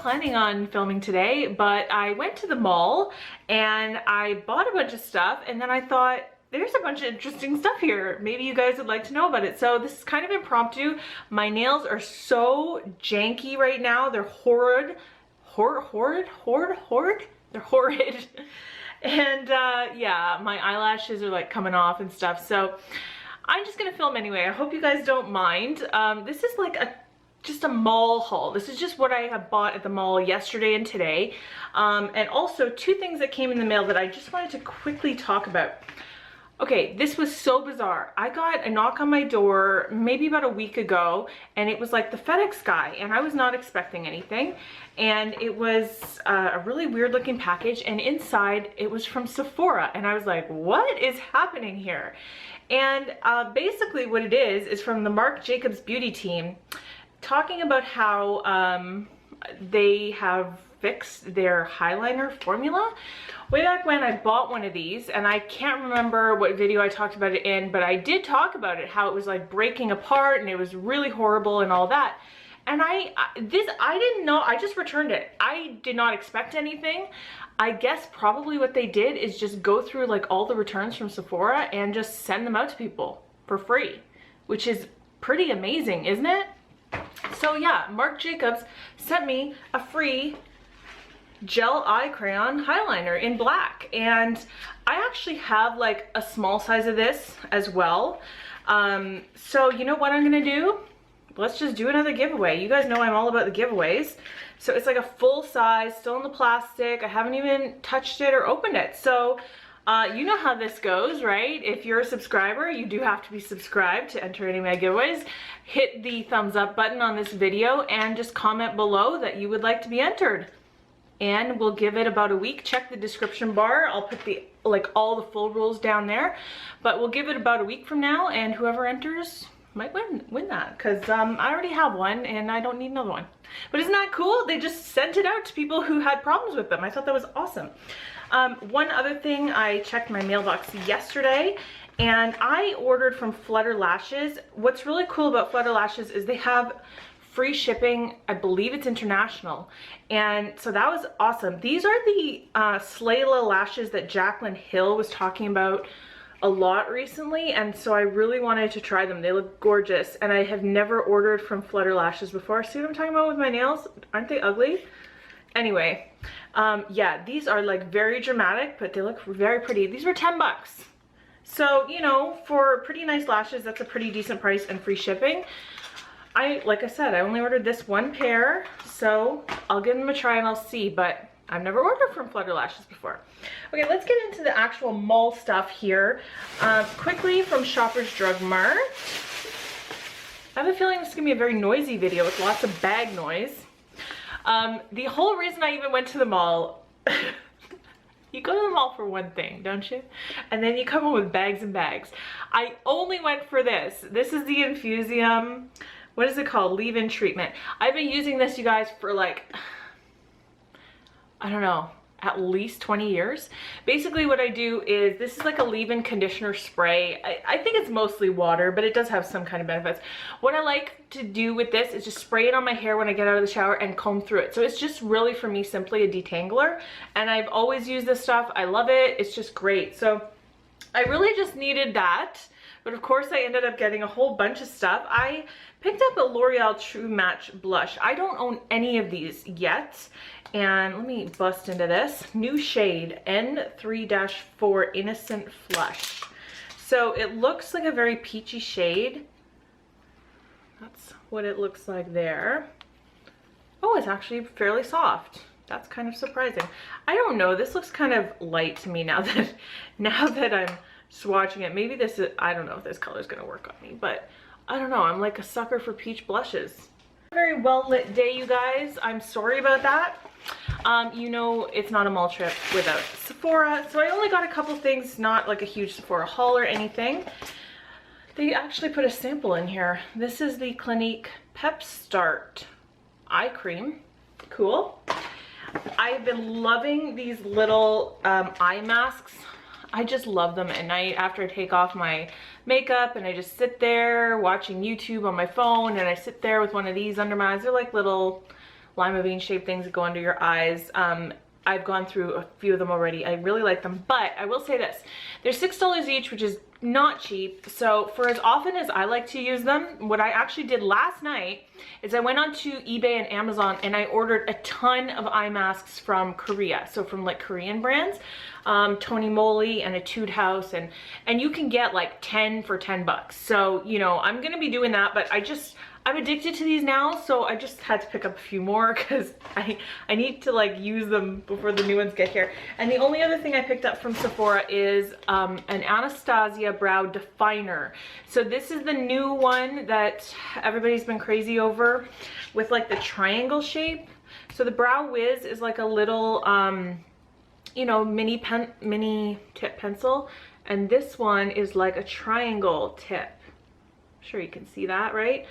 planning on filming today, but I went to the mall and I bought a bunch of stuff, and then I thought, there's a bunch of interesting stuff here. Maybe you guys would like to know about it. So this is kind of impromptu. My nails are so janky right now. They're horrid. Horrid? They're horrid. And yeah, my eyelashes are like coming off and stuff. So I'm just gonna film anyway. I hope you guys don't mind. This is like just a mall haul. This is just what I have bought at the mall yesterday and today. And also 2 things that came in the mail that I just wanted to quickly talk about. Okay, this was so bizarre. I got a knock on my door maybe about a week ago, and it was like the FedEx guy, and I was not expecting anything. And it was a really weird looking package, and inside it was from Sephora, and I was like, what is happening here? And basically what it is from the Marc Jacobs beauty team, talking about how they have fixed their Highliner formula. Way back when I bought one of these, and I can't remember what video I talked about it in, but I did talk about it, how it was like breaking apart and it was really horrible and all that. And I didn't know, I just returned it. I did not expect anything. I guess probably what they did is just go through like all the returns from Sephora and just send them out to people for free, which is pretty amazing, isn't it? So yeah, Marc Jacobs sent me a free gel eye crayon Highliner in black, and I actually have like a small size of this as well. So you know what I'm gonna do? Let's just do another giveaway. You guys know I'm all about the giveaways. So it's like a full size, still in the plastic. I haven't even touched it or opened it. So you know how this goes, right? If you're a subscriber, you do have to be subscribed to enter any of my giveaways. Hit the thumbs up button on this video and just comment below that you would like to be entered. And we'll give it about a week. Check the description bar. I'll put the all the full rules down there. But we'll give it about a week from now, and whoever enters might win that, because I already have one and I don't need another one. But isn't that cool? They just sent it out to people who had problems with them. I thought that was awesome. One other thing, I checked my mailbox yesterday and I ordered from Flutter Lashes. What's really cool about Flutter Lashes is they have free shipping. I believe it's international, and so that was awesome. These are the Slayla lashes that Jaclyn Hill was talking about a lot recently, and so I really wanted to try them. They look gorgeous, and I have never ordered from Flutter Lashes before. See what I'm talking about with my nails? Aren't they ugly? Anyway, yeah, these are like very dramatic, but they look very pretty. These were 10 bucks. So, you know, for pretty nice lashes, that's a pretty decent price and free shipping. Like I said, I only ordered this one pair, so I'll give them a try and I'll see, but I've never ordered from Flutter Lashes before. Okay, let's get into the actual mall stuff here. Quickly from Shoppers Drug Mart. I have a feeling this is gonna be a very noisy video with lots of bag noise. The whole reason I even went to the mall, you go to the mall for one thing, don't you? And then you come home with bags and bags. I only went for this. This is the Infusium, what is it called? Leave-in treatment. I've been using this, you guys, for like, I don't know, at least 20 years. Basically what I do is, this is like a leave-in conditioner spray. I think it's mostly water, but it does have some kind of benefits. What I like to do with this is just spray it on my hair when I get out of the shower and comb through it. So it's just really, for me, simply a detangler. And I've always used this stuff. I love it. It's just great. So I really just needed that. But of course I ended up getting a whole bunch of stuff. I picked up a L'Oreal True Match blush. I don't own any of these yet. And let me bust into this. New shade, N3-4 Innocent Flush. So it looks like a very peachy shade. That's what it looks like there. Oh, it's actually fairly soft. That's kind of surprising. I don't know, this looks kind of light to me now that I'm swatching it. Maybe this is, I don't know if this color is gonna work on me, but I don't know, I'm like a sucker for peach blushes. Very well lit day, you guys. I'm sorry about that. You know, it's not a mall trip without Sephora, so I only got a couple things, not like a huge Sephora haul or anything. They actually put a sample in here. This is the Clinique Pep Start eye cream. Cool. I've been loving these little eye masks. I just love them at night after I take off my makeup, and I just sit there watching YouTube on my phone, and I sit there with one of these under my eyes. They're like little lima bean shaped things that go under your eyes. I've gone through a few of them already. I really like them, but I will say this. They're $6 each, which is not cheap. So for as often as I like to use them, what I actually did last night is I went onto eBay and Amazon and I ordered a ton of eye masks from Korea. So from like Korean brands, Tony Moly and Etude House, and you can get like 10 for 10 bucks. So, you know, I'm gonna be doing that, but I'm addicted to these now, so I just had to pick up a few more because I need to like use them before the new ones get here. And the only other thing I picked up from Sephora is an Anastasia brow definer. So this is the new one that everybody's been crazy over with like the triangle shape. So the Brow Wiz is like a little, you know, mini tip pencil, and this one is like a triangle tip. I'm sure you can see that, right?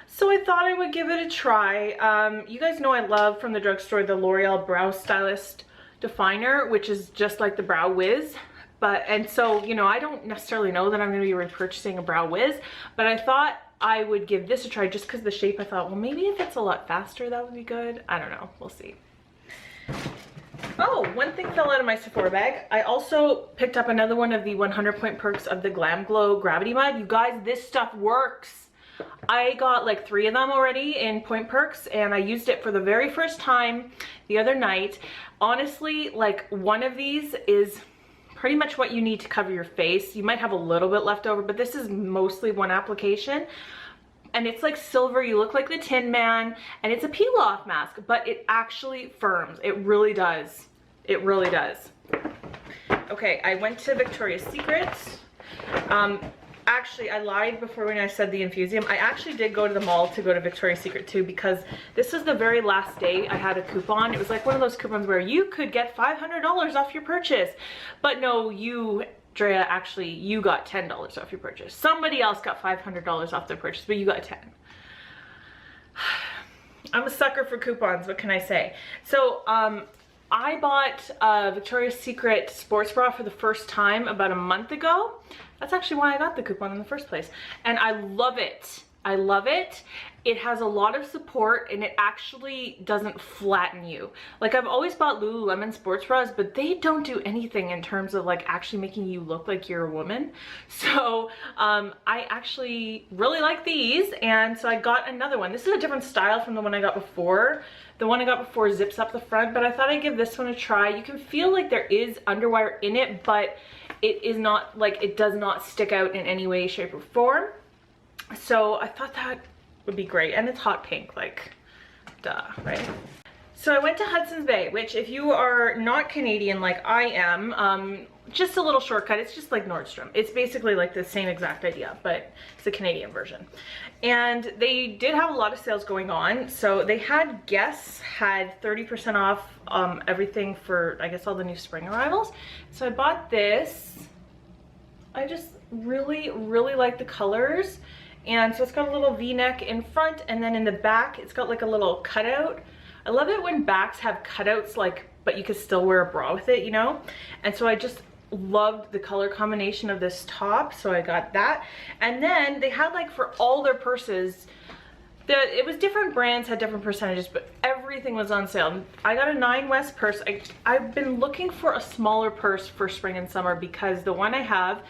So I thought I would give it a try. You guys know I love from the drugstore the L'Oreal Brow Stylist Definer, which is just like the Brow Wiz. And so, you know, I don't necessarily know that I'm going to be repurchasing a Brow Wiz, but I thought I would give this a try just because the shape. I thought, well, maybe if it's a lot faster, that would be good. I don't know. We'll see. Oh, one thing fell out of my Sephora bag. I also picked up another one of the 100 point perks of the Glam Glow Gravity Mud. You guys, this stuff works. I got like 3 of them already in point perks, and I used it for the very first time the other night. Honestly, like one of these is pretty much what you need to cover your face. You might have a little bit left over, but this is mostly one application. And it's like silver, you look like the Tin Man, and it's a peel off mask, but it actually firms. It really does. It really does. Okay, I went to Victoria's Secret. Actually, I lied before when I said the Infusium. I actually did go to the mall to go to Victoria's Secret too, because this was the very last day I had a coupon. It was like one of those coupons where you could get $500 off your purchase. But no, you, Drea, actually, you got $10 off your purchase. Somebody else got $500 off their purchase, but you got 10. I'm a sucker for coupons, what can I say? So, I bought a Victoria's Secret sports bra for the first time about a month ago. That's actually why I got the coupon in the first place. And I love it. I love it. It has a lot of support and it actually doesn't flatten you. Like, I've always bought Lululemon sports bras, but they don't do anything in terms of like actually making you look like you're a woman. So I actually really like these, and so I got another one. This is a different style from the one I got before. The one I got before zips up the front, but I thought I'd give this one a try. You can feel like there is underwire in it, but it is not like, it does not stick out in any way, shape, or form. So I thought that would be great, and it's hot pink, like, duh, right? So I went to Hudson's Bay, which if you are not Canadian like I am, just a little shortcut. It's just like Nordstrom. It's basically like the same exact idea, but it's a Canadian version. And they did have a lot of sales going on. So they had, Guess had 30% off everything for, I guess, all the new spring arrivals. So I bought this. I just really, really like the colors. And so it's got a little V-neck in front, and then in the back, it's got like a little cutout. I love it when backs have cutouts, like, but you could still wear a bra with it, you know? And so I just loved the color combination of this top, so I got that. And then they had, like, for all their purses, it was different brands had different percentages, but everything was on sale. I got a 9 West purse. I've been looking for a smaller purse for spring and summer because the one I have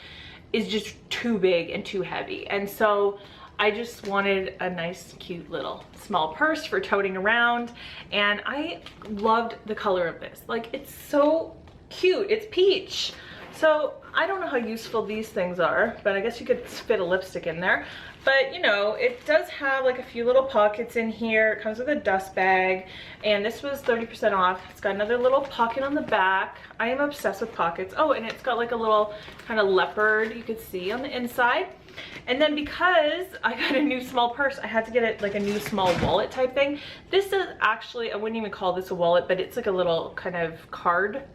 is just too big and too heavy. And so I just wanted a nice, cute little small purse for toting around. And I loved the color of this. Like, it's so cute. It's peach. So I don't know how useful these things are, but I guess you could fit a lipstick in there. But, you know, it does have like a few little pockets in here. It comes with a dust bag, and this was 30% off. It's got another little pocket on the back. I am obsessed with pockets. Oh, and it's got like a little kind of leopard you could see on the inside. And then because I got a new small purse, I had to get it like a new small wallet type thing. This is actually, I wouldn't even call this a wallet, but it's like a little kind of card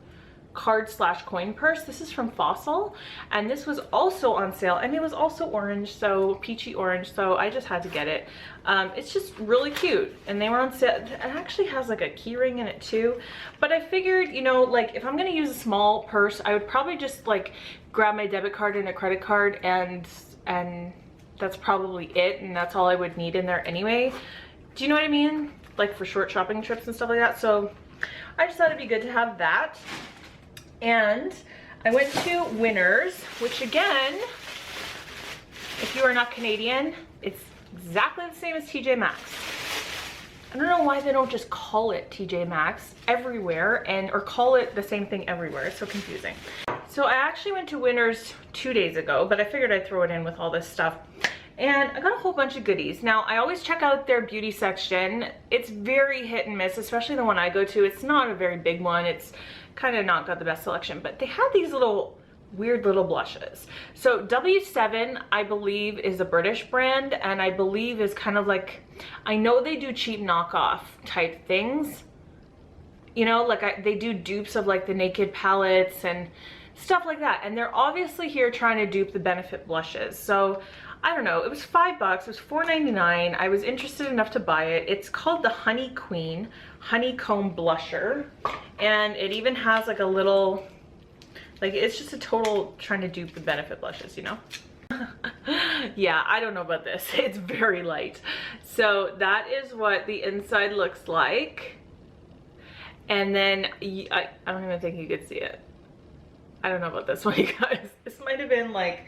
slash coin purse. This is from Fossil, and this was also on sale, and it was also orange, so peachy orange, so I just had to get it. It's just really cute, and they were on sale. It actually has like a key ring in it too, but I figured, you know, like, if I'm gonna use a small purse, I would probably just like grab my debit card and a credit card, and that's probably it, and that's all I would need in there anyway. Do you know what I mean? like for short shopping trips and stuff like that. So I just thought it'd be good to have that. And I went to Winners, which again, if you are not Canadian, it's exactly the same as TJ Maxx. I don't know why they don't just call it TJ Maxx everywhere or call it the same thing everywhere. It's so confusing. So I actually went to Winners 2 days ago, but I figured I'd throw it in with all this stuff. And I got a whole bunch of goodies. Now, I always check out their beauty section. It's very hit and miss, especially the one I go to. It's not a very big one. It's kind of not got the best selection, but they have these weird little blushes. So W7, I believe, is a British brand, and I believe is kind of like, I know they do cheap knockoff type things. You know, like they do dupes of like the Naked palettes and stuff like that. And they're obviously here trying to dupe the Benefit blushes. So I don't know, it was $5, it was $4.99. I was interested enough to buy it. It's called the Honey Queen Honeycomb Blusher. And it even has like a little, like it's just a total trying to dupe the Benefit blushes, you know? Yeah, I don't know about this. It's very light. So that is what the inside looks like. And then, I don't even think you could see it. I don't know about this one, you guys. This might have been like,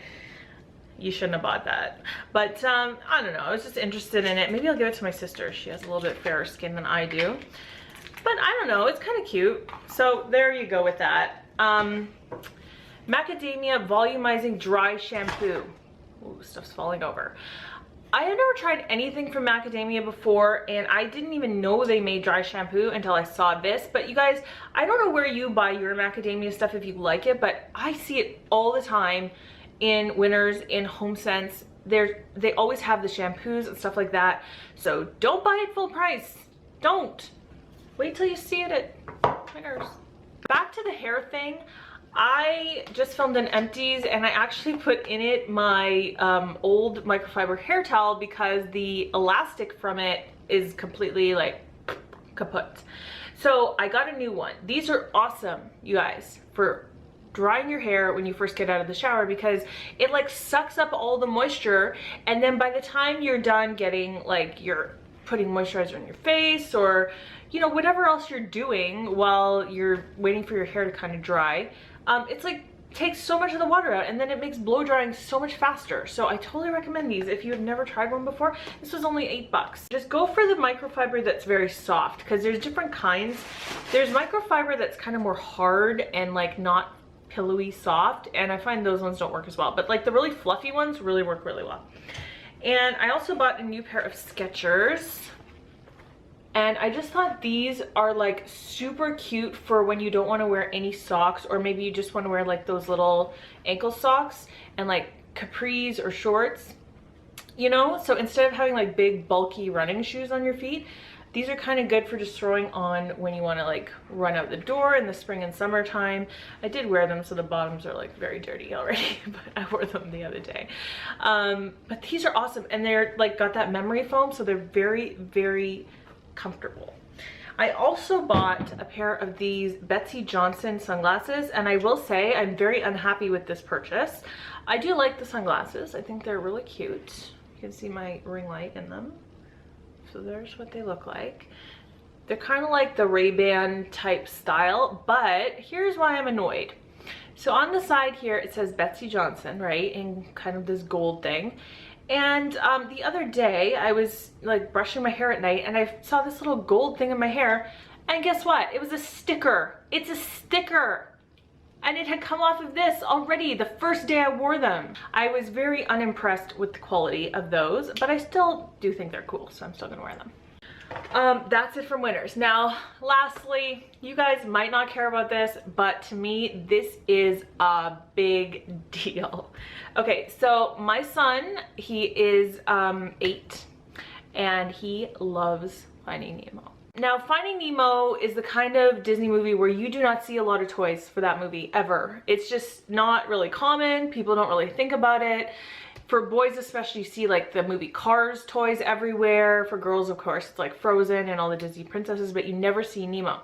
you shouldn't have bought that. But I don't know, I was just interested in it. Maybe I'll give it to my sister. She has a little bit fairer skin than I do. But I don't know, it's kind of cute. So there you go with that. Macadamia Volumizing Dry Shampoo. Ooh, stuff's falling over. I had never tried anything from Macadamia before, and I didn't even know they made dry shampoo until I saw this. But you guys, I don't know where you buy your Macadamia stuff if you like it, but I see it all the time in Winners, in HomeSense. They always have the shampoos and stuff like that. So don't buy it full price. Don't. Wait till you see it at Winners. Back to the hair thing. I just filmed an empties, and I actually put in it my old microfiber hair towel because the elastic from it is completely like kaput. So I got a new one. These are awesome, you guys, for drying your hair when you first get out of the shower, because it like sucks up all the moisture, and then by the time you're done getting, like, you're putting moisturizer on your face, or you know, whatever else you're doing while you're waiting for your hair to kind of dry, it's like takes so much of the water out, and then it makes blow drying so much faster. So I totally recommend these if you've never tried one before. This was only $8. Just go for the microfiber that's very soft, because there's different kinds. There's microfiber that's kind of more hard and like not pillowy soft, and I find those ones don't work as well, but like the really fluffy ones really work really well. And I also bought a new pair of Skechers, and I just thought these are like super cute for when you don't want to wear any socks, or maybe you just want to wear like those little ankle socks and like capris or shorts, you know? So instead of having like big bulky running shoes on your feet, these are kind of good for just throwing on when you want to like run out the door in the spring and summertime. I did wear them, so the bottoms are like very dirty already, but I wore them the other day. But these are awesome, and they're like got that memory foam, so they're very, very comfortable. I also bought a pair of these Betsy Johnson sunglasses, and I will say I'm very unhappy with this purchase. I do like the sunglasses. I think they're really cute. You can see my ring light in them. So there's what they look like. They're kind of like the Ray-Ban type style, but here's why I'm annoyed. So on the side here, it says Betsy Johnson, right, in kind of this gold thing. And the other day, I was like brushing my hair at night, and I saw this little gold thing in my hair, and guess what? It was a sticker. It's a sticker. And it had come off of this already the first day I wore them. I was very unimpressed with the quality of those, but I still do think they're cool, so I'm still gonna wear them. That's it from Winners. Now, lastly, you guys might not care about this, but to me, this is a big deal. Okay, so my son, he is 8, and he loves Finding Nemo. Now, Finding Nemo is the kind of Disney movie where you do not see a lot of toys for that movie, ever. It's just not really common. People don't really think about it. For boys especially, you see like the movie Cars toys everywhere. For girls, of course, it's like Frozen and all the Disney princesses, but you never see Nemo.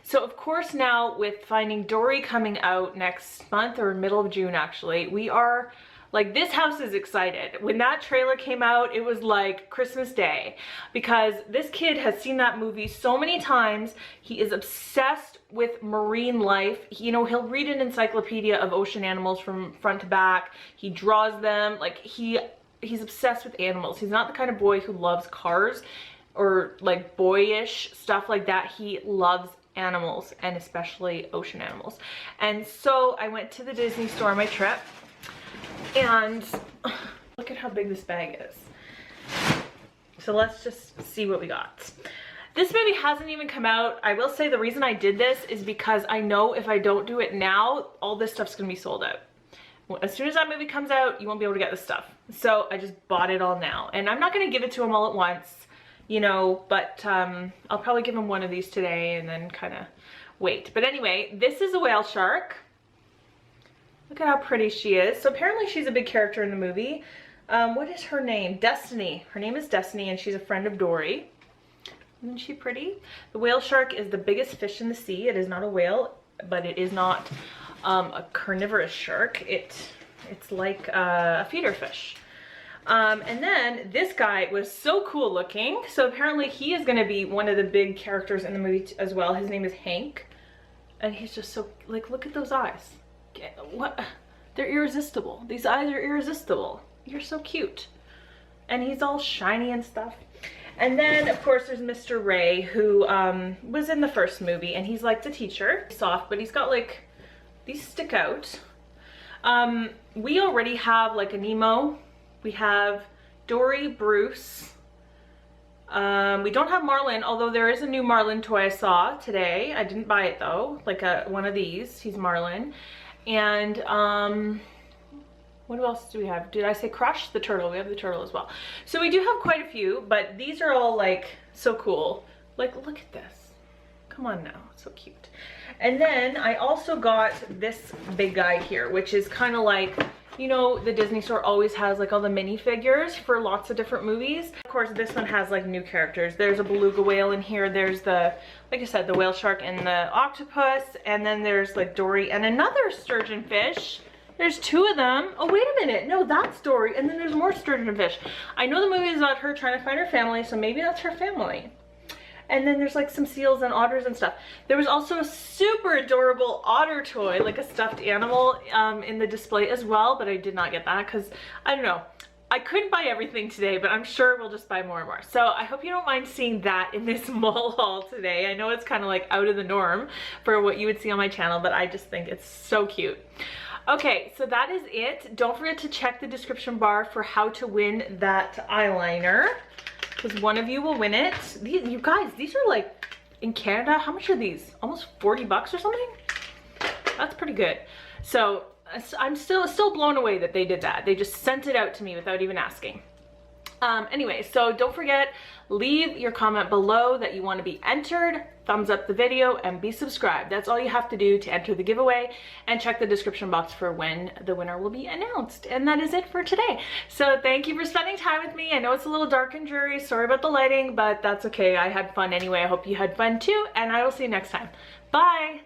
So of course now with Finding Dory coming out next month, or middle of June actually, we are Like, this house is excited. When that trailer came out, it was like Christmas Day, because this kid has seen that movie so many times. He is obsessed with marine life. You know, he'll read an encyclopedia of ocean animals from front to back. He draws them. Like, he's obsessed with animals. He's not the kind of boy who loves cars or like boyish stuff like that. He loves animals, and especially ocean animals. And so I went to the Disney store on my trip, and look at how big this bag is. So let's just see what we got. This movie hasn't even come out. I will say the reason I did this is because I know if I don't do it now, all this stuff's gonna be sold out. As soon as that movie comes out, you won't be able to get this stuff. So I just bought it all now, and I'm not gonna give it to him all at once, you know, but I'll probably give him one of these today and then kind of wait. But anyway, this is a whale shark. Look at how pretty she is. So apparently she's a big character in the movie. What is her name? Destiny. Her name is Destiny, and she's a friend of Dory. Isn't she pretty? The whale shark is the biggest fish in the sea. It is not a whale, but it is not a carnivorous shark. It's like a feeder fish. And then this guy was so cool looking. So apparently he is going to be one of the big characters in the movie as well. His name is Hank. And he's just so, like, look at those eyes. What? They're irresistible. These eyes are irresistible. You're so cute. And he's all shiny and stuff. And then, of course, there's Mr. Ray, who was in the first movie. And he's like the teacher. Soft, but he's got, like, these stick out. We already have, like, a Nemo. We have Dory, Bruce. We don't have Marlin, although there is a new Marlin toy I saw today. I didn't buy it though, like one of these. He's Marlin. And what else do we have? Did I say Crush? The turtle. We have the turtle as well. So we do have quite a few, but these are all like so cool. Like, look at this. Come on now, it's so cute. And then I also got this big guy here, which is kind of like, you know, the Disney store always has like all the minifigures for lots of different movies. Of course, this one has like new characters. There's a beluga whale in here. There's the, like I said, the whale shark and the octopus. And then there's like Dory and another sturgeon fish. There's two of them. Oh, wait a minute. No, that's Dory. And then there's more sturgeon fish. I know the movie is about her trying to find her family, so maybe that's her family. And then there's like some seals and otters and stuff. There was also a super adorable otter toy, like a stuffed animal in the display as well, but I did not get that because, I don't know, I couldn't buy everything today, but I'm sure we'll just buy more and more. So I hope you don't mind seeing that in this mall haul today. I know it's kind of like out of the norm for what you would see on my channel, but I just think it's so cute. Okay, so that is it. Don't forget to check the description bar for how to win that eyeliner, because one of you will win it. You guys, these are like, in Canada, how much are these? Almost 40 bucks or something? That's pretty good. So I'm still blown away that they did that. They just sent it out to me without even asking. Anyway, so don't forget, leave your comment below that you want to be entered, thumbs up the video, and be subscribed. That's all you have to do to enter the giveaway, and check the description box for when the winner will be announced. And that is it for today. So thank you for spending time with me. I know it's a little dark and dreary. Sorry about the lighting, but that's okay. I had fun anyway. I hope you had fun too, and I will see you next time. Bye!